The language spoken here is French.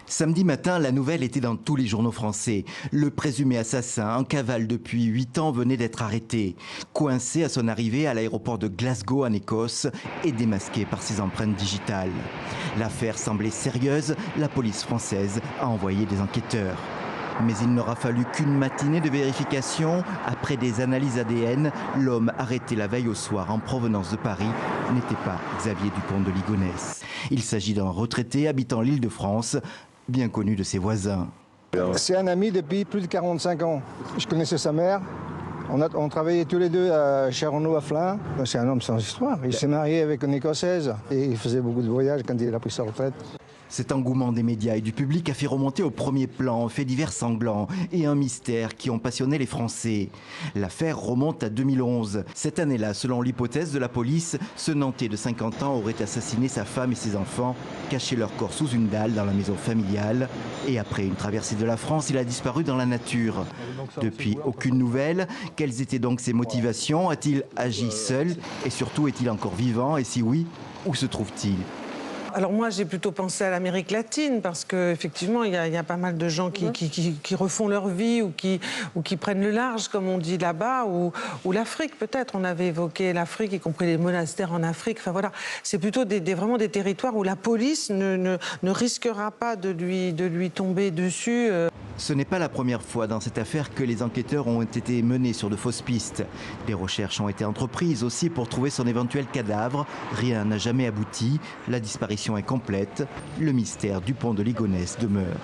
Samedi matin, la nouvelle était dans tous les journaux français. Le présumé assassin, en cavale depuis 8 ans, venait d'être arrêté. Coincé à son arrivée à l'aéroport de Glasgow en Écosse et démasqué par ses empreintes digitales. L'affaire semblait sérieuse, la police française a envoyé des enquêteurs. Mais il n'aura fallu qu'une matinée de vérification. Après des analyses ADN, l'homme arrêté la veille au soir en provenance de Paris n'était pas Xavier Dupont de Ligonnès. Il s'agit d'un retraité habitant l'Île-de-France, bien connu de ses voisins. C'est un ami depuis plus de 45 ans. Je connaissais sa mère. On travaillait tous les deux chez Renault à Flins. C'est un homme sans histoire. Il s'est marié avec une Écossaise et il faisait beaucoup de voyages quand il a pris sa retraite. Cet engouement des médias et du public a fait remonter au premier plan faits divers sanglants et un mystère qui ont passionné les Français. L'affaire remonte à 2011. Cette année-là, selon l'hypothèse de la police, ce Nantais de 50 ans aurait assassiné sa femme et ses enfants, caché leur corps sous une dalle dans la maison familiale. Et après une traversée de la France, il a disparu dans la nature. Depuis, aucune nouvelle. Quelles étaient donc ses motivations? A-t-il agi seul? Et surtout, est-il encore vivant? Et si oui, où se trouve-t-il? Alors moi, j'ai plutôt pensé à l'Amérique latine parce qu'effectivement, il y a pas mal de gens qui refont leur vie ou qui prennent le large, comme on dit là-bas, ou l'Afrique peut-être. On avait évoqué l'Afrique, y compris les monastères en Afrique. Enfin voilà, c'est plutôt vraiment des territoires où la police ne risquera pas de lui tomber dessus. Ce n'est pas la première fois dans cette affaire que les enquêteurs ont été menés sur de fausses pistes. Des recherches ont été entreprises aussi pour trouver son éventuel cadavre. Rien n'a jamais abouti. La disparition est complète. Le mystère Dupont de Ligonnès demeure.